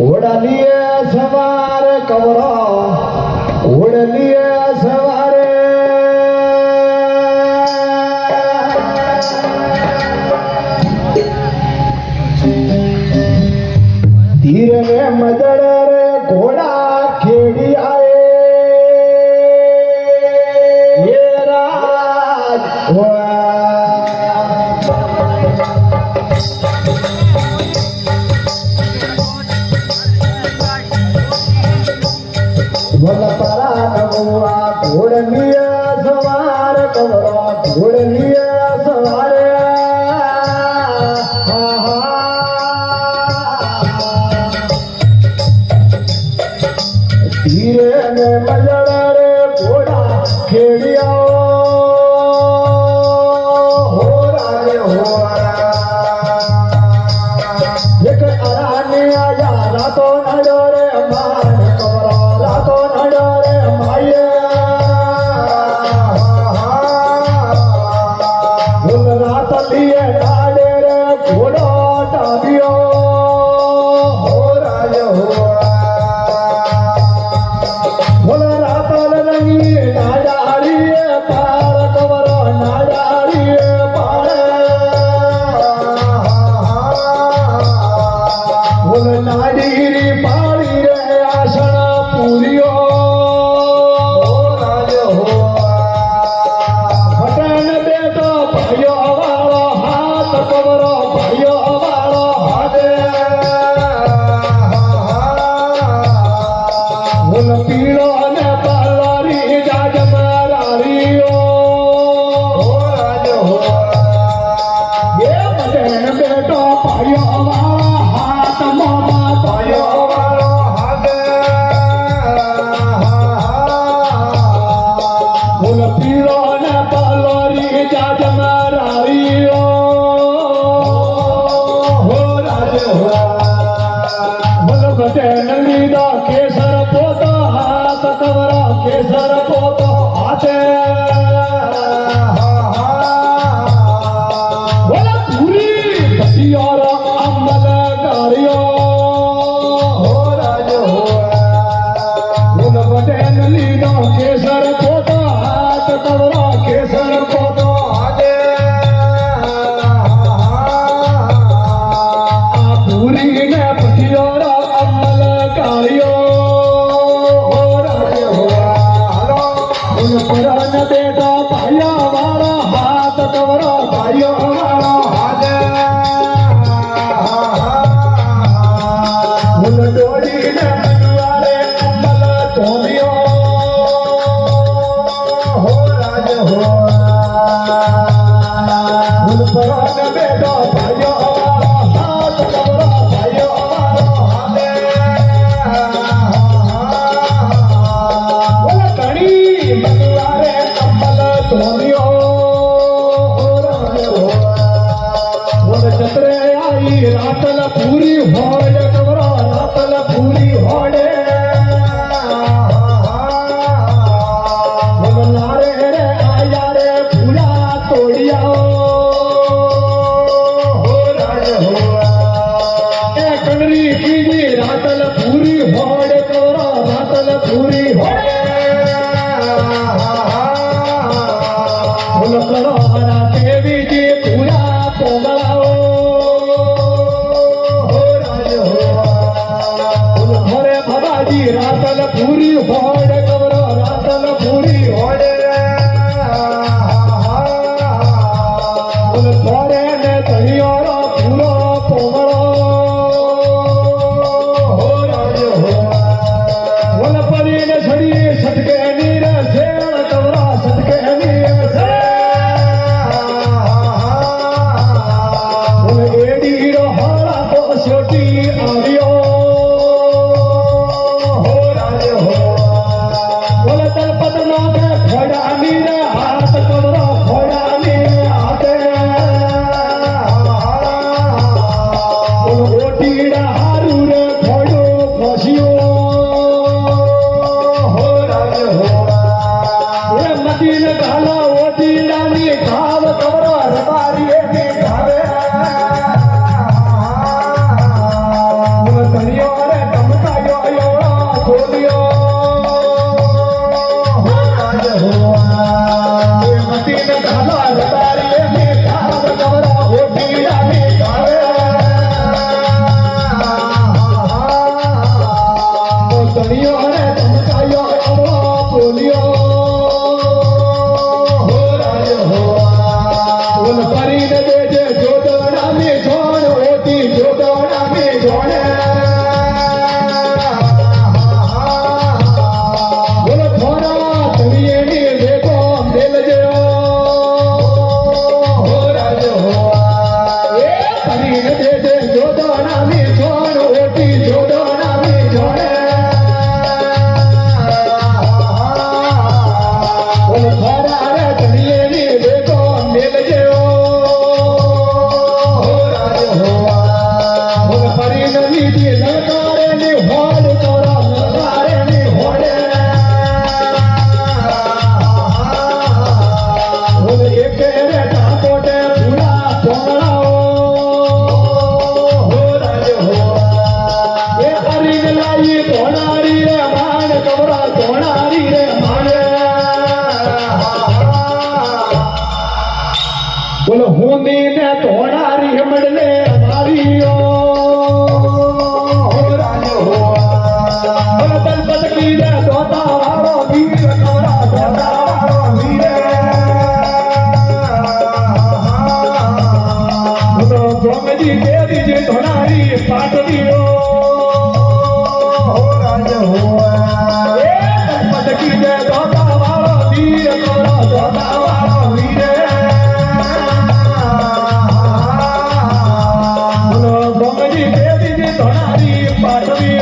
ओढलिये सवार कवरा ओढलिये सवारे धीरे रे मदड़ रे घोड़ा खेड़ी आए ये राज वलपरा नगुआ घोड़लिया सवार कवरा घोड़लिया सवारे धीरे ने मजड़ रे घोड़ा खेड़िया हो राजे हो एक अराने आया रातो नडो रे मान कवरा रातो नडो रे माये उन रात लिए नाडे रे घोड़ो टाबियो हो राजे हो उन रात लगी नाडाड़िए पार कवरा नाडाड़िए पार उन नाडीरी पाड़ी रे आशना पूरियो हो राजे हो भटन बेटो भाइयो वालो हाथ कवरो भाइयो वालो हाथे उन पीड़ो ने पालारी जाज मारियो हो राजे हो ये भटन बेटो भाइयो वालो हाथ मामा भाइयो वालो हाथे उन पीड़ो ने पालारी जाज मारियो हो राजे हो मन भटन लीदा केसर पोतो हाथ कवरा केसर पोतो हाथे बोला पूरी बतियोर अमल गारियो हो राजे हो उन भटन लीदा केसर पोतो हाथ कवरा केसर पोतो हाथे आ पूरी ने बतियोर अमल गारियो हो राजे हो उन पुरान बेटा भाइयों वाला हाथ कवरा भाइयों वाला हाथे उन डोली ने मनवारे अमल तोलियो हो राजे हो उन पुरान बेटा भाइयों वाला हाथ कवरा भाइयों वाला हाथे बोला कणी मनवारे अमल तोलियो हो राजे हो उन चतरे आई रातल पूरी होड़ कवरा रातल पूरी होड़े उन नारे रे आया रे पूरा तोड़िया हो राजे हो ए कणरी कीजी रातल पूरी होड़ कवरा रातल पूरी होड़े उन करोना देवी जी पूरा पोगलाओ हो राजे हो उन घरे बाबाजी रातल पूरी होड़ कवरो रातल पूरी होड़े उन घरे ने तहियोरो पूरो पोगलो हो राजे हो उन परी ने छड़ी सटके नीर सेण कवरा सटके नीर से उन एडीरो हाड़ा तो सोटी आवियो हो राजे हो उन तलपत नाथे खड़ा नीर हाथ कवरा खड़ा नीर हाथे उन ओटीड़ा हारू रे खोड़ो खोसियो हो राजे हो ये मदीन गाला ओटीड़ा नी घाव कवरा रबारी नी घावे દીધી લલકારે ની હોડ તોરા લલકારે ની હોડે બોલે એકે રે ટાકોટે પૂરા પોળાઓ હો રાજ હો એ હરી ગલાઈ ધોણારી રે માણ કવરા ધોણારી રે માણ બોલો હુંદી ને ધોણારી હમડલે મારીઓ હો રાજ હો બોલો બલબલ કી રે દોતા વાળો વીર કવરા દોતા વાળો વીર બોલો ગોમજી દેવી જે ધોણારી પાટડીઓ હો રાજ હો એ બલબલ કી રે દોતા વાળો વીર કવરા દોતા વાળો વીર બોલો ગોમજી દેવી જે ધોણારી પાટડી